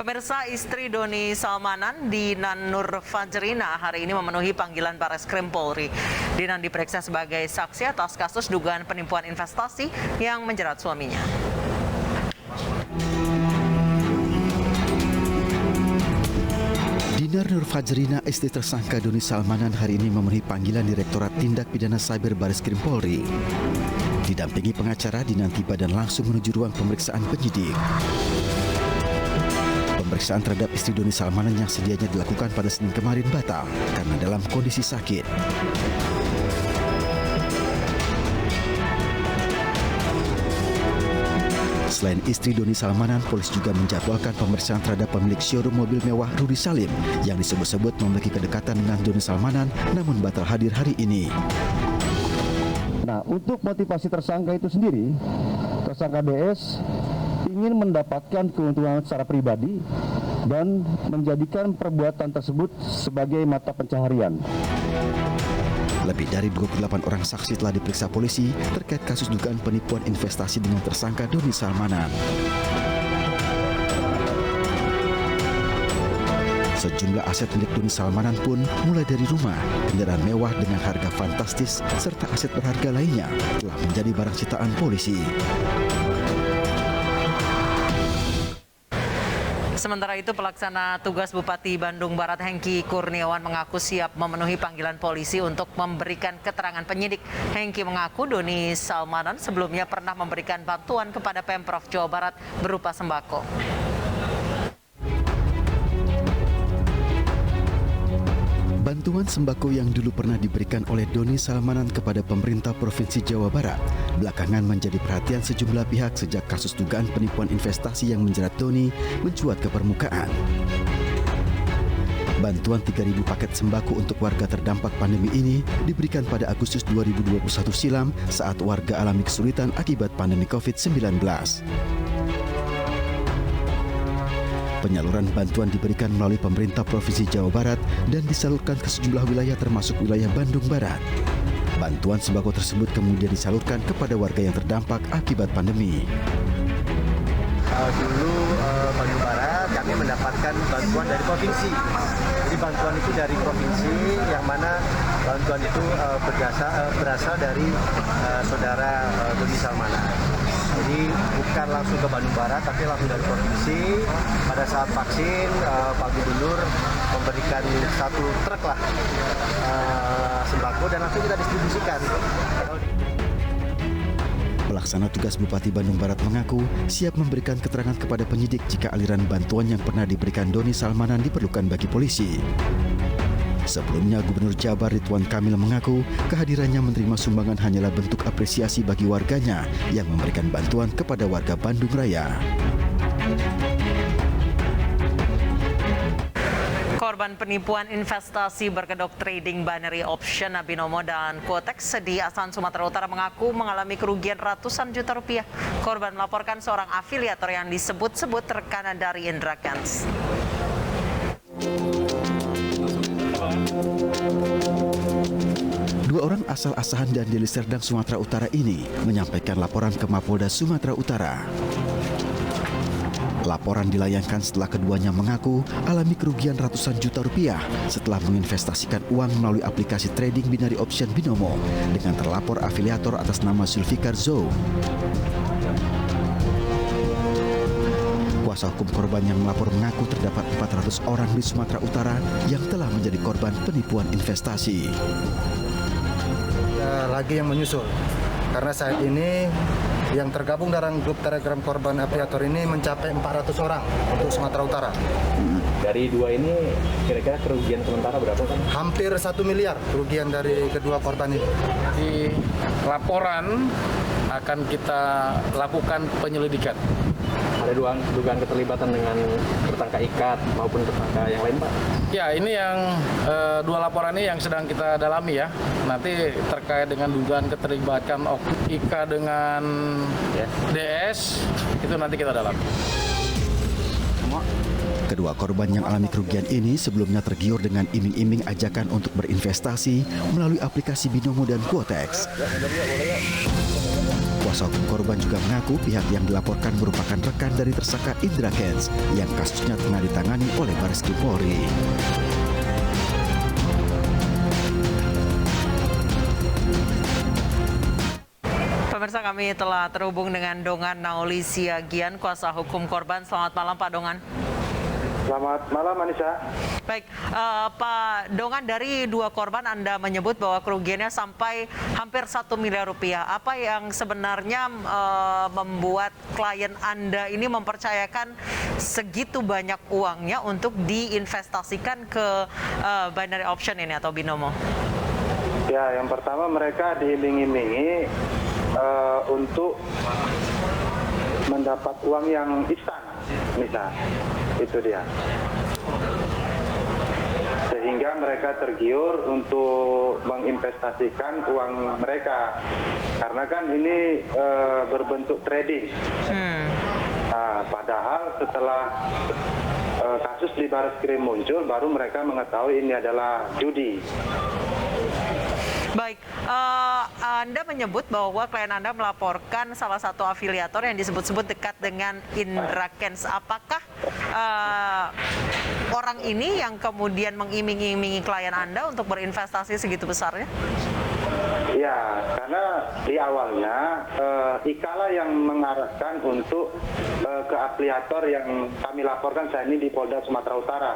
Pemirsa, istri Doni Salmanan, Dinan Nur Fajrina, hari ini memenuhi panggilan Bareskrim Polri. Dinan diperiksa sebagai saksi atas kasus dugaan penipuan investasi yang menjerat suaminya. Dinar Nur Fajrina, istri tersangka Doni Salmanan, hari ini memenuhi panggilan Direktorat Tindak Pidana Cyber Bareskrim Polri. Didampingi pengacara, Dinan tiba dan langsung menuju ruang pemeriksaan penyidik. Pemeriksaan terhadap istri Doni Salmanan yang sedianya dilakukan pada Senin kemarin batal karena dalam kondisi sakit. Selain istri Doni Salmanan, polisi juga menjadwalkan pemeriksaan terhadap pemilik showroom mobil mewah Rudy Salim yang disebut-sebut memiliki kedekatan dengan Doni Salmanan namun batal hadir hari ini. Nah, untuk motivasi tersangka itu sendiri, tersangka DS ingin mendapatkan keuntungan secara pribadi dan menjadikan perbuatan tersebut sebagai mata pencaharian. Lebih dari 28 orang saksi telah diperiksa polisi terkait kasus dugaan penipuan investasi dengan tersangka Doni Salmanan. Sejumlah aset milik Doni Salmanan pun mulai dari rumah, kendaraan mewah dengan harga fantastis, serta aset berharga lainnya telah menjadi barang sitaan polisi. Sementara itu, pelaksana tugas Bupati Bandung Barat Hengki Kurniawan mengaku siap memenuhi panggilan polisi untuk memberikan keterangan penyidik. Hengki mengaku Doni Salmanan sebelumnya pernah memberikan bantuan kepada Pemprov Jawa Barat berupa sembako. Bantuan sembako yang dulu pernah diberikan oleh Doni Salmanan kepada pemerintah Provinsi Jawa Barat belakangan menjadi perhatian sejumlah pihak sejak kasus dugaan penipuan investasi yang menjerat Doni mencuat ke permukaan. Bantuan 3.000 paket sembako untuk warga terdampak pandemi ini diberikan pada Agustus 2021 silam saat warga alami kesulitan akibat pandemi COVID-19. Penyaluran bantuan diberikan melalui pemerintah Provinsi Jawa Barat dan disalurkan ke sejumlah wilayah termasuk wilayah Bandung Barat. Bantuan sembako tersebut kemudian disalurkan kepada warga yang terdampak akibat pandemi. Dulu Bandung Barat kami mendapatkan bantuan dari provinsi. Jadi bantuan itu dari provinsi yang mana bantuan itu berasal dari saudara Doni Salmanan. Jadi bukan langsung ke Bandung Barat, tapi langsung dari provinsi. Pada saat vaksin, Pak Gubernur memberikan 1 truk lah sembako dan langsung kita distribusikan. Pelaksana tugas Bupati Bandung Barat mengaku siap memberikan keterangan kepada penyidik jika aliran bantuan yang pernah diberikan Doni Salmanan diperlukan bagi polisi. Sebelumnya, Gubernur Jabar Ridwan Kamil mengaku kehadirannya menerima sumbangan hanyalah bentuk apresiasi bagi warganya yang memberikan bantuan kepada warga Bandung Raya. Korban penipuan investasi berkedok trading binary option Binomo dan Quotex di Asahan, Sumatera Utara mengaku mengalami kerugian ratusan juta rupiah. Korban melaporkan seorang afiliator yang disebut-sebut rekanan dari Indra Kents. Dua orang asal Asahan dan Deli Serdang, Sumatera Utara ini menyampaikan laporan ke Mapolda Sumatera Utara. Laporan dilayangkan setelah keduanya mengaku alami kerugian ratusan juta rupiah setelah menginvestasikan uang melalui aplikasi trading binary option Binomo dengan terlapor afiliator atas nama Zulfikar Zou. Kuasa hukum korban yang melapor mengaku terdapat 400 orang di Sumatera Utara yang telah menjadi korban penipuan investasi. Lagi yang menyusul, karena saat ini yang tergabung dalam grup Telegram korban afiliator ini mencapai 400 orang untuk Sumatera Utara. Dari dua ini kira-kira kerugian sementara berapa kan? Hampir 1 miliar kerugian dari kedua korban ini. Di laporan akan kita lakukan penyelidikan. Ada dugaan keterlibatan dengan tersangka ikat maupun tersangka yang lain, Pak? Ya, ini yang dua laporan ini yang sedang kita dalami ya. Nanti terkait dengan dugaan keterlibatan IKA dengan DS, itu nanti kita dalami. Kedua korban yang alami kerugian ini sebelumnya tergiur dengan iming-iming ajakan untuk berinvestasi melalui aplikasi Binomo dan Quotex. Kuasa hukum korban juga mengaku pihak yang dilaporkan merupakan rekan dari tersangka Indra Kents yang kasusnya tengah ditangani oleh Bareskrim Polri. Pemirsa, kami telah terhubung dengan Dongan Nauli Siagian, kuasa hukum korban. Selamat malam Pak Dongan. Selamat malam, Anissa. Baik, Pak Dongan, dari dua korban Anda menyebut bahwa kerugiannya sampai hampir 1 miliar rupiah. Apa yang sebenarnya membuat klien Anda ini mempercayakan segitu banyak uangnya untuk diinvestasikan ke binary option ini atau binomo? Ya, yang pertama mereka diiming-imingi untuk mendapat uang yang instan, Anissa. Itu dia. Sehingga mereka tergiur untuk menginvestasikan uang mereka. Karena kan ini berbentuk trading. Nah, padahal setelah kasus di Bareskrim muncul, baru mereka mengetahui ini adalah judi. Baik, Anda menyebut bahwa klien Anda melaporkan salah satu afiliator yang disebut-sebut dekat dengan Indra Kents. Apakah orang ini yang kemudian mengiming-imingi klien Anda untuk berinvestasi segitu besarnya? Ya, karena di awalnya Ikala yang mengarahkan untuk ke afiliator yang kami laporkan saat ini di Polda Sumatera Utara.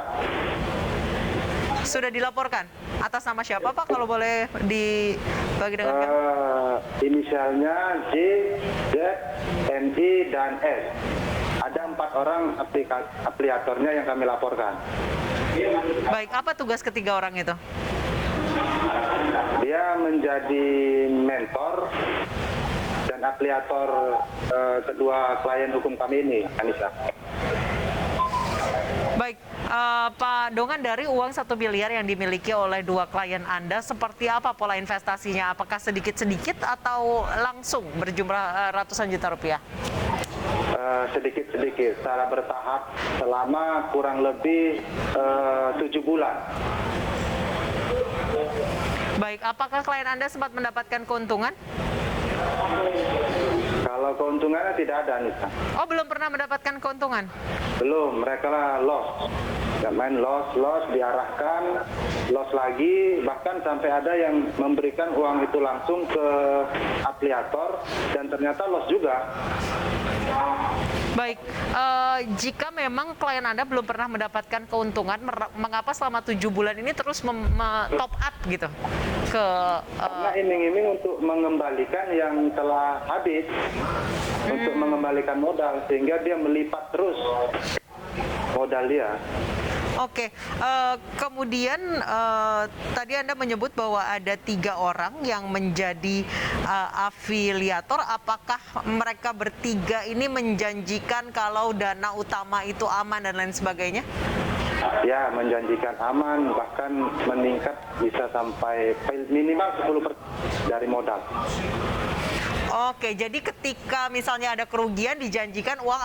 Sudah dilaporkan? Atas nama siapa Pak, kalau boleh dibagi dengan kami? Inisialnya J, Z, MI, dan S. Ada 4 orang afiliatornya yang kami laporkan. Baik, apa tugas ketiga orang itu? Dia menjadi mentor dan afiliator kedua klien hukum kami ini, Anissa. Baik, Pak Dongan, dari uang 1 miliar yang dimiliki oleh dua klien Anda, seperti apa pola investasinya? Apakah sedikit-sedikit atau langsung berjumlah ratusan juta rupiah? Sedikit-sedikit, secara bertahap selama kurang lebih 7 bulan. Baik, apakah klien Anda sempat mendapatkan keuntungan? Kalau keuntungannya tidak ada, Anissa. Oh, belum pernah mendapatkan keuntungan? Belum, mereka lah loss. Nggak main loss, diarahkan, loss lagi, bahkan sampai ada yang memberikan uang itu langsung ke afiliator dan ternyata loss juga. Baik, jika memang klien Anda belum pernah mendapatkan keuntungan, mengapa selama 7 bulan ini terus top up gitu ke? Karena iming-iming untuk mengembalikan yang telah habis, untuk mengembalikan modal, sehingga dia melipat terus modal dia. Oke, kemudian tadi Anda menyebut bahwa ada 3 orang yang menjadi afiliator. Apakah mereka bertiga ini menjanjikan kalau dana utama itu aman dan lain sebagainya? Ya, menjanjikan aman, bahkan meningkat bisa sampai minimal 10% dari modal. Oke, jadi ketika misalnya ada kerugian dijanjikan uang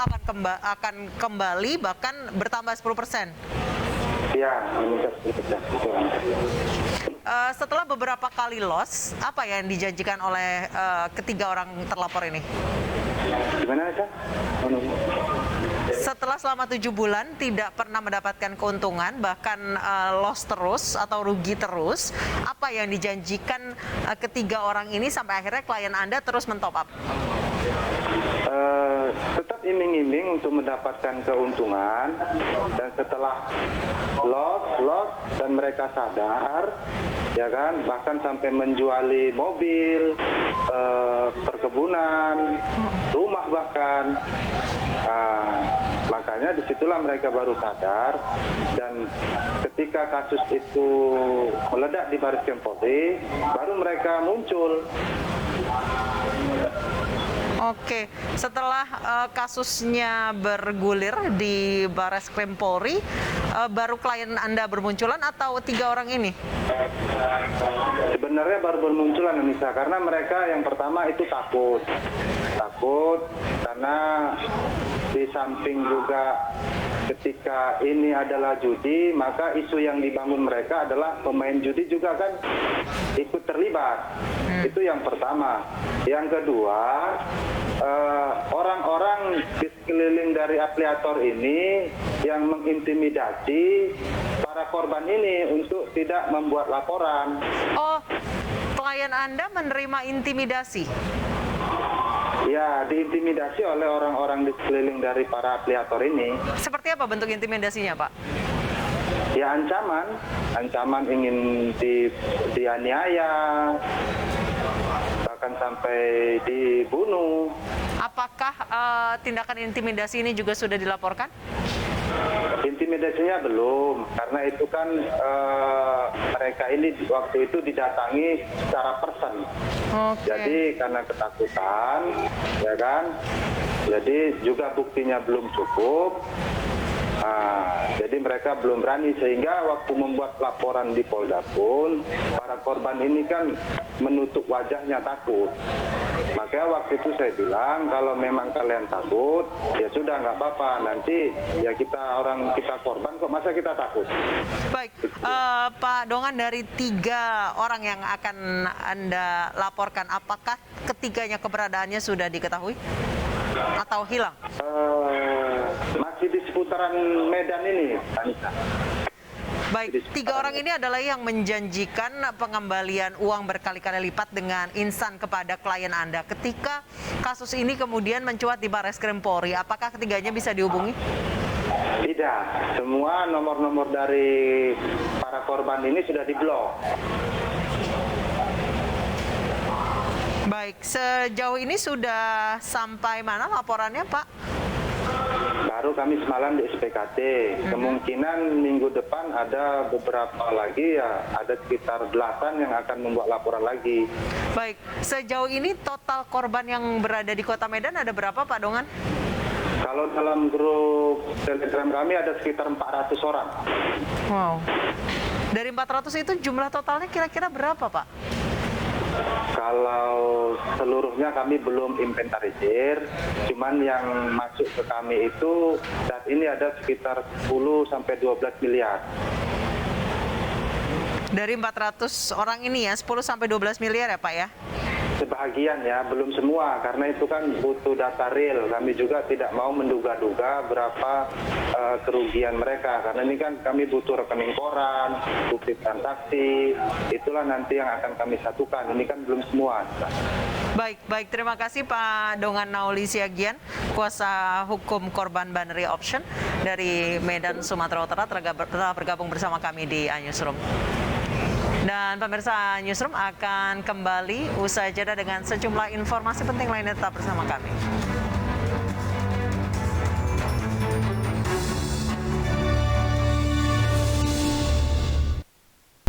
akan kembali bahkan bertambah 10%. Ya, meningkat 10%. Setelah beberapa kali loss, apa yang dijanjikan oleh ketiga orang terlapor ini? Gimana, Kak? Setelah selama 7 bulan tidak pernah mendapatkan keuntungan, bahkan loss terus atau rugi terus, apa yang dijanjikan ketiga orang ini sampai akhirnya klien Anda terus mentop up? Tetap iming-iming untuk mendapatkan keuntungan, dan setelah loss dan mereka sadar, ya kan, bahkan sampai menjuali mobil, perkebunan, rumah bahkan. Makanya disitulah mereka baru sadar, dan ketika kasus itu meledak di Bareskrim Polri, baru mereka muncul. Oke, setelah kasusnya bergulir di Bareskrim Polri, baru klien Anda bermunculan atau 3 orang ini? Sebenarnya baru bermunculan, Anissa, karena mereka yang pertama itu takut karena di samping juga ketika ini adalah judi, maka isu yang dibangun mereka adalah pemain judi juga kan ikut terlibat. Itu yang pertama. Yang kedua, orang-orang di sekeliling dari afiliator ini yang mengintimidasi para korban ini untuk tidak membuat laporan. Oh, klien Anda menerima intimidasi? Ya, diintimidasi oleh orang-orang di sekeliling dari para afiliator ini. Seperti apa bentuk intimidasinya, Pak? Ya, ancaman ingin dianiaya, bahkan sampai dibunuh. Apakah tindakan intimidasi ini juga sudah dilaporkan? Intimidasinya belum, karena itu kan mereka ini waktu itu didatangi secara person. Jadi karena ketakutan, ya kan, jadi juga buktinya belum cukup. Jadi mereka belum berani, sehingga waktu membuat laporan di Polda pun para korban ini kan menutup wajahnya, takut. Makanya waktu itu saya bilang, kalau memang kalian takut, ya sudah nggak apa-apa. Nanti ya kita korban kok, masa kita takut? Baik, Pak Dongan, dari 3 orang yang akan Anda laporkan, apakah ketiganya keberadaannya sudah diketahui atau hilang? Masih di seputaran Medan ini, Anissa. Baik, 3 orang ini adalah yang menjanjikan pengembalian uang berkali-kali lipat dengan instan kepada klien Anda. Ketika kasus ini kemudian mencuat di Barreskrim Polri, apakah ketiganya bisa dihubungi? Tidak, semua nomor-nomor dari para korban ini sudah diblok. Baik, sejauh ini sudah sampai mana laporannya, Pak? Baru kami semalam di SPKT. Kemungkinan minggu depan ada beberapa lagi, ya ada sekitar 8 yang akan membuat laporan lagi. Baik, sejauh ini total korban yang berada di Kota Medan ada berapa, Pak Dongan? Kalau dalam grup Telegram kami ada sekitar 400 orang. Wow. Dari 400 itu jumlah totalnya kira-kira berapa, Pak? Kalau seluruhnya kami belum inventarisir, cuman yang masuk ke kami itu saat ini ada sekitar 10-12 miliar. Dari 400 orang ini ya, 10-12 miliar ya, Pak ya? Sebahagian ya, belum semua, karena itu kan butuh data real. Kami juga tidak mau menduga-duga berapa kerugian mereka, karena ini kan kami butuh rekening koran, bukti transaksi, itulah nanti yang akan kami satukan. Ini kan belum semua. Baik, terima kasih Pak Dongan Nauli Siagian, kuasa hukum korban Banri Option dari Medan, Sumatera Utara, telah bergabung bersama kami di Newsroom. Dan pemirsa, Newsroom akan kembali usai jeda dengan sejumlah informasi penting lainnya. Tetap bersama kami.